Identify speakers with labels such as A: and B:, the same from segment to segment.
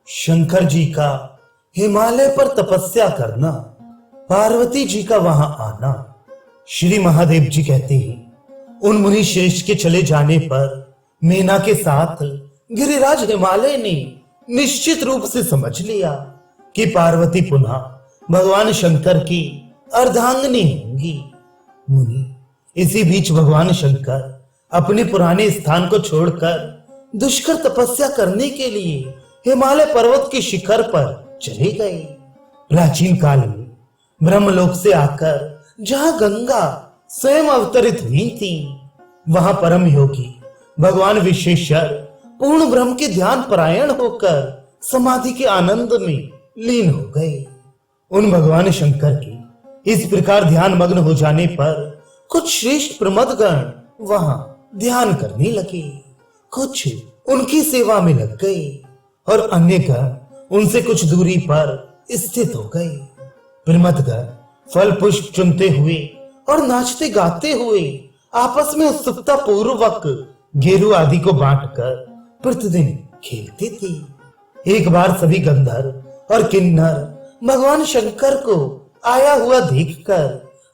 A: शंकर जी का हिमालय पर तपस्या करना, पार्वती जी का वहां आना। श्री महादेव जी कहते हैं उन मुनि श्रेष्ठ के चले जाने पर मीना के साथ गिरिराज हिमालय ने निश्चित रूप से समझ लिया कि पार्वती पुनः भगवान शंकर की अर्धांगिनी होंगी। मुनि इसी बीच भगवान शंकर अपने पुराने स्थान को छोड़कर दुष्कर तपस्या करने के लिए हिमालय पर्वत के शिखर पर चले गए। प्राचीन काल में ब्रह्मलोक से आकर जहां गंगा स्वयं अवतरित हुई थी, वहां परम योगी भगवान विश्वेश्वर पूर्ण ब्रह्म के ध्यान परायण होकर समाधि के आनंद में लीन हो गए। उन भगवान शंकर के इस प्रकार ध्यान मग्न हो जाने पर कुछ श्रेष्ठ प्रमदगण वहां ध्यान करने लगे, कुछ उनकी सेवा में लग गए और अन्य गण उनसे कुछ दूरी पर स्थित हो गए। प्रमदगण फल पुष्प चुनते हुए और नाचते गाते हुए आपस में उत्सुकता पूर्वक गेरू आदि को बांटकर प्रतिदिन खेलते थे। एक बार सभी गंधर्व और किन्नर भगवान शंकर को आया हुआ देखकर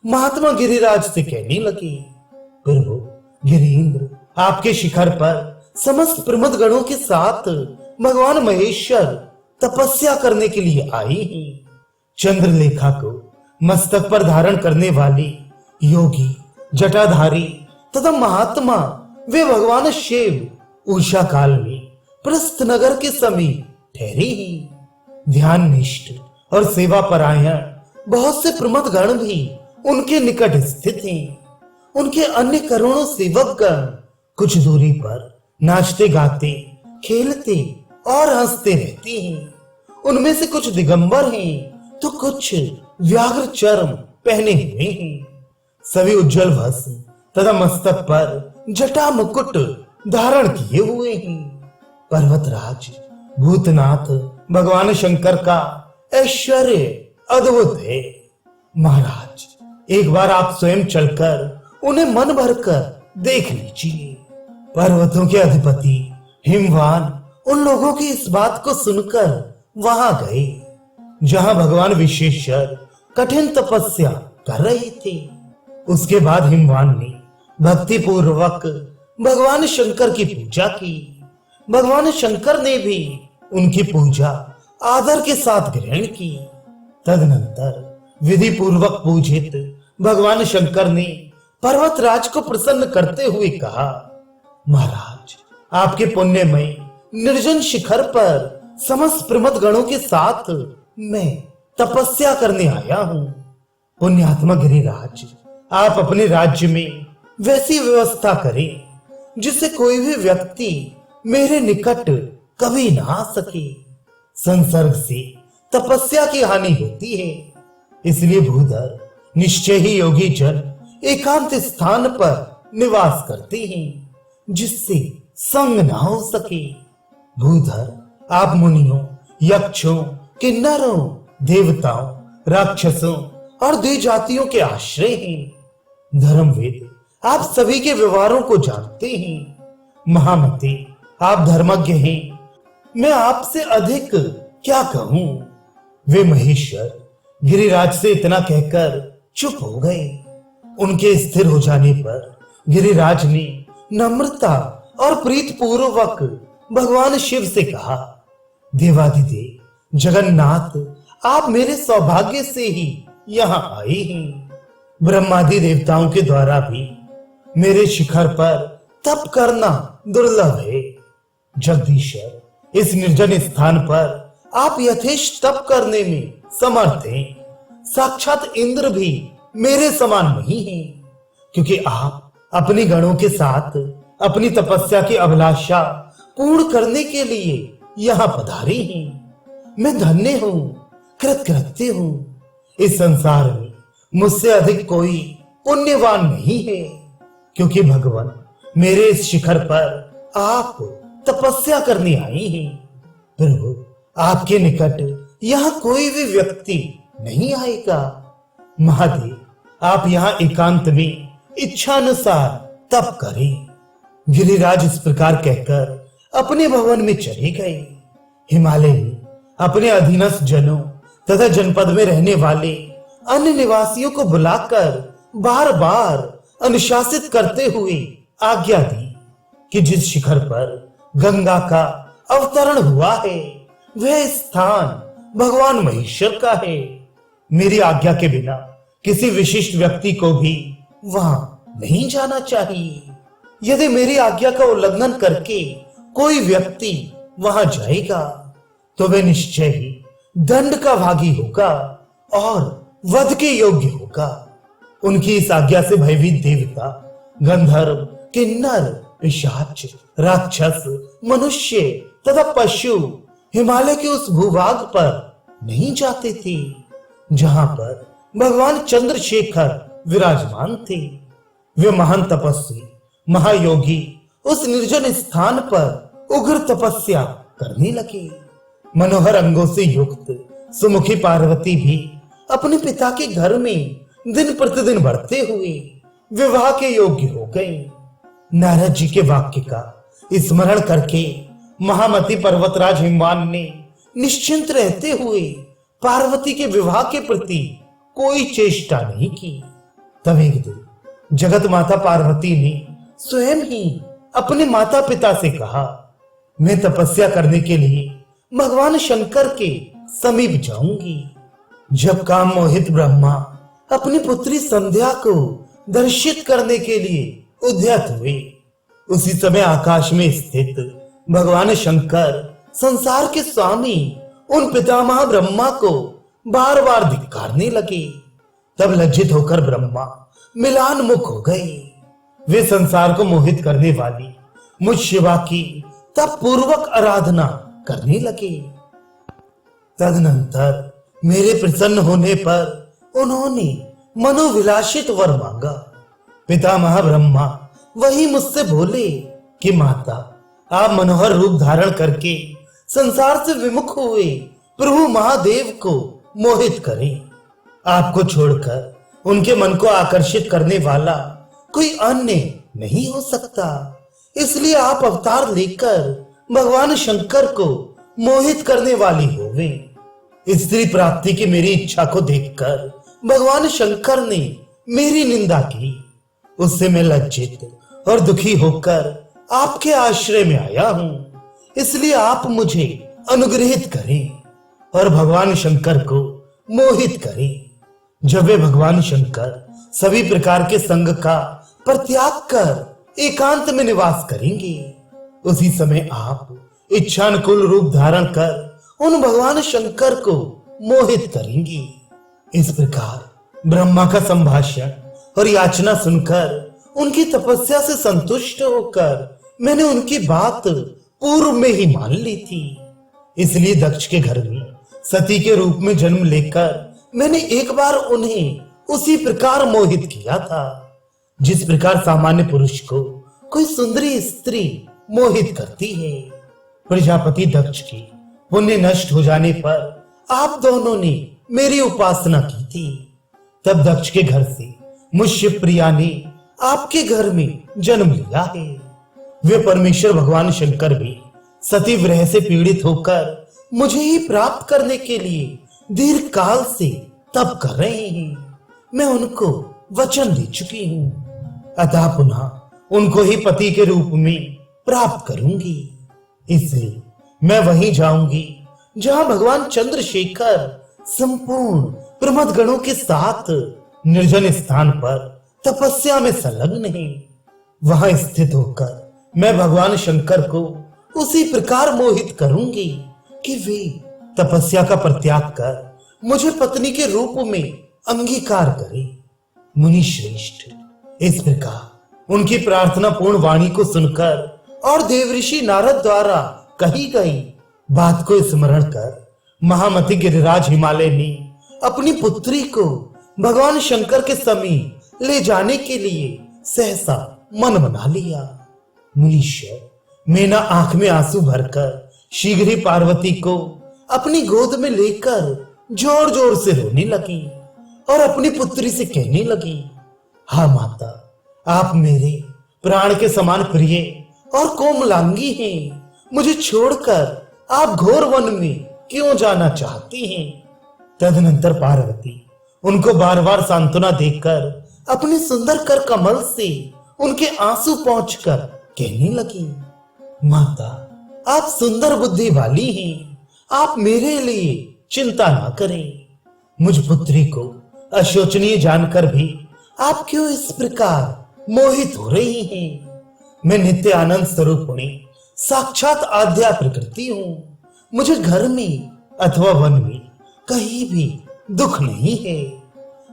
A: महात्मा गिरिराज से कहने लगे, प्रभु गिरीन्द्र, आपके शिखर पर समस्त प्रमद गणों के साथ भगवान महेश्वर तपस्या करने के लिए आए हैं। चंद्रलेखा को मस्तक पर धारण करने वाले योगी, जटाधारी तथा महात्मा वे भगवान शिव उषा काल में प्रस्थ नगर के समीप ठहरे हैं। ध्यान निष्ठ और सेवा परायण बहुत से प्रमद गण भी उनके निकट स्थित हैं। उनके अन्य करोड़ों सेवक गण कुछ दूरी पर नाचते गाते खेलते और हंसते रहते हैं। उनमें से कुछ दिगंबर हैं तो कुछ व्याघ्र चर्म पहने हुए हैं। सभी उज्जवल भस्म तथा मस्तक पर जटा मुकुट धारण किए हुए हैं। पर्वतराज भूतनाथ भगवान शंकर का ऐश्वर्य अद्भुत है। महाराज, एक बार आप स्वयं चलकर उन्हें मन भरकर देख लीजिए। पर्वतों के अधिपति हिमवान उन लोगों की इस बात को सुनकर वहां गए जहां भगवान विश्वेश्वर कठिन तपस्या कर रहे थे। उसके बाद हिमवान ने भक्ति पूर्वक भगवान शंकर की पूजा की। भगवान शंकर ने भी उनकी पूजा आदर के साथ ग्रहण की। तदनंतर विधि पूर्वक पूजित भगवान शंकर ने पर्वतराज को प्रसन्न करते हुए कहा, महाराज, आपके पुण्यमय निर्जन शिखर पर समस्त प्रमद गणों के साथ मैं तपस्या करने आया हूँ। पुण्यात्मा गिरिराज, आप अपने राज्य में वैसी व्यवस्था करें जिससे कोई भी व्यक्ति मेरे निकट कभी ना आ सके। संसर्ग से तपस्या की हानि होती है, इसलिए भूधर निश्चय ही योगी जन एकांत स्थान पर निवास करते हैं जिससे संग ना हो सके। भूधर, आप मुनियों, यक्षों, किन्नरों, देवताओं, राक्षसों और द्वि जातियों के आश्रय हैं। धर्मवेद, आप सभी के व्यवहारों को जानते हैं। महामते, आप धर्मज्ञ हैं। मैं आपसे अधिक क्या कहूं। वे महेश्वर गिरिराज से इतना कहकर चुप हो गए। उनके स्थिर हो जाने पर गिरिराज ने नम्रता और प्रीत पूर्वक भगवान शिव से कहा, देवाधिदेव जगन्नाथ, आप मेरे सौभाग्य से ही यहाँ आए हैं। ब्रह्मादि देवताओं के द्वारा भी मेरे शिखर पर तप करना दुर्लभ है। जगदीश्वर, इस निर्जन स्थान पर आप यथेष्ट तप करने में समर्थ हैं। साक्षात इंद्र भी मेरे समान नहीं है, क्योंकि आप अपने गणों के साथ अपनी तपस्या की अभिलाषा पूर्ण करने के लिए यहाँ पधारे हैं। मैं धन्य हूँ, कृतकृत्य हूँ। इस संसार में मुझसे अधिक कोई पुण्यवान नहीं है, क्योंकि भगवान मेरे इस शिखर पर आप तपस्या करने आए हैं। प्रभु, आपके निकट यहाँ कोई भी व्यक्ति नहीं आएगा। महादेव, आप यहाँ एकांत में इच्छानुसार तप करें। गिरिराज इस प्रकार कहकर अपने भवन में चले गए। हिमालय में अपने अधीनस्थ जनों तथा जनपद में रहने वाले अन्य निवासियों को बुलाकर बार बार अनुशासित करते हुए आज्ञा दी कि जिस शिखर पर गंगा का अवतरण हुआ है वह स्थान भगवान महेश्वर का है। मेरी आज्ञा के बिना किसी विशिष्ट व्यक्ति को भी वहां नहीं जाना चाहिए। यदि मेरी आज्ञा का उल्लंघन करके कोई व्यक्ति वहां जाएगा तो वह निश्चय ही दंड का भागी होगा और वध के योग्य होगा। उनकी इस आज्ञा से भयभीत देवता, गंधर्व, किन्नर, पिशाच, राक्षस, मनुष्य तथा पशु हिमालय के उस भूभाग पर नहीं जाते थे जहां पर भगवान चंद्रशेखर विराजमान थे। वे महान तपस्वी, महायोगी उस निर्जन स्थान पर उग्र तपस्या करने लगे। मनोहर अंगों से युक्त सुमुखी पार्वती भी अपने पिता के घर में दिन प्रतिदिन बढ़ते हुए विवाह के योग्य हो गए। नारद जी के वाक्य का स्मरण करके महामती पर्वतराज हिमवान ने निश्चिंत रहते हुए पार्वती के विवाह के प्रति कोई चेष्टा नहीं की। तब एक दिन जगत माता पार्वती ने स्वयं ही अपने माता पिता से कहा, मैं तपस्या करने के लिए भगवान शंकर के समीप जाऊंगी। जब काम मोहित ब्रह्मा अपनी पुत्री संध्या को दर्शित करने के लिए उद्यत हुए, उसी समय आकाश में स्थित भगवान शंकर संसार के स्वामी उन पितामह ब्रह्मा को बार बार धिक्कारने लगे। तब लज्जित होकर ब्रह्मा मिलान मुख हो गए। वे संसार को मोहित करने वाली मुझ शिवा की तब पूर्वक आराधना करने लगे। तदनंतर मेरे प्रसन्न होने पर उन्होंने मनोविलासित वर मांगा। पितामह ब्रह्मा वही मुझसे बोले कि माता, आप मनोहर रूप धारण करके संसार से विमुख हुए प्रभु महादेव को मोहित करें। आपको छोड़कर उनके मन को आकर्षित करने वाला कोई अन्य नहीं हो सकता। इसलिए आप अवतार लेकर भगवान शंकर को मोहित करने वाली होवे। स्त्री प्राप्ति की मेरी इच्छा को देखकर भगवान शंकर ने मेरी निंदा की। उससे मैं लज्जित और दुखी होकर आपके आश्रय में आया हूँ। इसलिए आप मुझे अनुग्रहित करें और भगवान शंकर को मोहित करें। जब वे भगवान शंकर सभी प्रकार के संग का परित्याग कर एकांत में निवास करेंगे, उसी समय आप इच्छानुकूल रूप धारण कर उन भगवान शंकर को मोहित करेंगी। इस प्रकार ब्रह्मा का संभाषण और याचना सुनकर उनकी तपस्या से संतुष्ट होकर मैंने उनकी बात पूर्व में ही मान ली थी। इसलिए दक्ष के घर में सती के रूप में जन्म लेकर मैंने एक बार उन्हें उसी प्रकार मोहित किया था जिस प्रकार सामान्य पुरुष को कोई सुंदरी स्त्री मोहित करती है। प्रजापति दक्ष की पुण्य नष्ट हो जाने पर आप दोनों ने मेरी उपासना की थी। तब दक्ष के घर से मुझ शिवप्रिया ने आपके घर में जन्म लिया है। वे परमेश्वर भगवान शंकर भी सती विरह से पीड़ित होकर मुझे ही प्राप्त करने के लिए दीर्घ काल से तप कर रहे हैं। मैं उनको वचन दे चुकी हूँ, अतः पुनः उनको ही पति के रूप में प्राप्त करूंगी। इसलिए मैं वहीं जाऊंगी जहां भगवान चंद्रशेखर संपूर्ण प्रमथ गणों के साथ निर्जन स्थान पर तपस्या में संलग्न है। वहां स्थित होकर मैं भगवान शंकर को उसी प्रकार मोहित करूंगी कि वे तपस्या का परित्याग कर मुझे पत्नी के रूप में अंगीकार करें। मुनि श्रेष्ठ, इस प्रकार उनकी प्रार्थना पूर्ण वाणी को सुनकर और देवऋषि नारद द्वारा कही गई बात को स्मरण कर महामती गिरिराज हिमालय ने अपनी पुत्री को भगवान शंकर के समीप ले जाने के लिए सहसा मन बना लिया। मुनीश्वर, मैना आंख में आंसू भरकर शीघ्र ही पार्वती को अपनी गोद में लेकर जोर जोर से रोने लगी और अपनी पुत्री से कहने लगी, हाँ माता, आप मेरे प्राण के समान प्रिय और कोमलांगी हैं। मुझे छोड़कर आप घोर वन में क्यों जाना चाहती हैं? तदनंतर पार्वती उनको बार बार सांत्वना देकर अपने सुंदर कर कमल से उनके आंसू पोंछकर कहने लगी, माता आप सुंदर बुद्धि वाली हैं, आप मेरे लिए चिंता ना करें। मुझ पुत्री को अशोचनीय जानकर भी आप क्यों इस प्रकार मोहित हो रही हैं? मैं नित्य आनंद स्वरूपिणी साक्षात आद्या प्रकृति हूं। मुझे घर में अथवा वन में कहीं भी दुख नहीं है।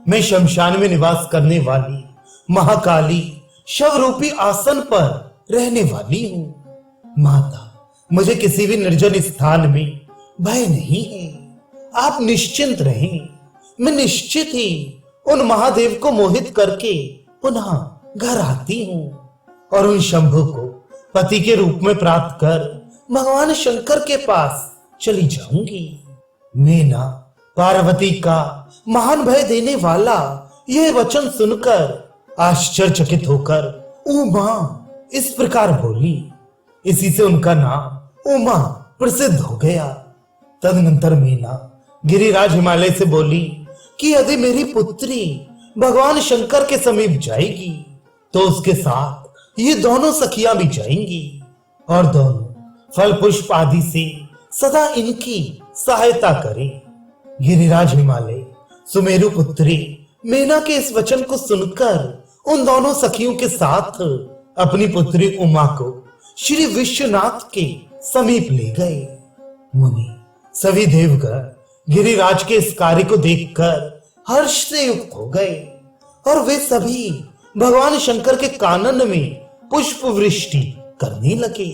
A: मैं शमशान में निवास करने वाली महाकाली शव रूपी आसन पर रहने वाली हूं। माता मुझे किसी भी निर्जन स्थान में भय नहीं है। आप निश्चिंत रहें। मैं निश्चित ही उन महादेव को मोहित करके पुनः घर आती हूं और उन शंभु को पति के रूप में प्राप्त कर भगवान शंकर के पास चली जाऊंगी। मीना पार्वती का महान भय देने वाला यह वचन सुनकर आश्चर्यचकित होकर उमा इस प्रकार बोली। इसी से उनका नाम उमा प्रसिद्ध हो गया। तदनंतर मीना गिरिराज हिमालय से बोली कि यदि मेरी पुत्री भगवान शंकर के समीप जाएगी तो उसके साथ ये दोनों सखियां भी जाएंगी और दोनों फल पुष्प आदि से सदा इनकी सहायता करें। गिरिराज हिमालय सुमेरु पुत्री मीना के इस वचन को सुनकर उन दोनों सखियों के साथ अपनी पुत्री उमा को श्री विश्वनाथ के समीप ले गए। मुनि सभी देवगण गिरिराज के इस कार्य को देखकर हर्ष से युक्त हो गए और वे सभी भगवान शंकर के कानन में पुष्प वृष्टि करने लगे।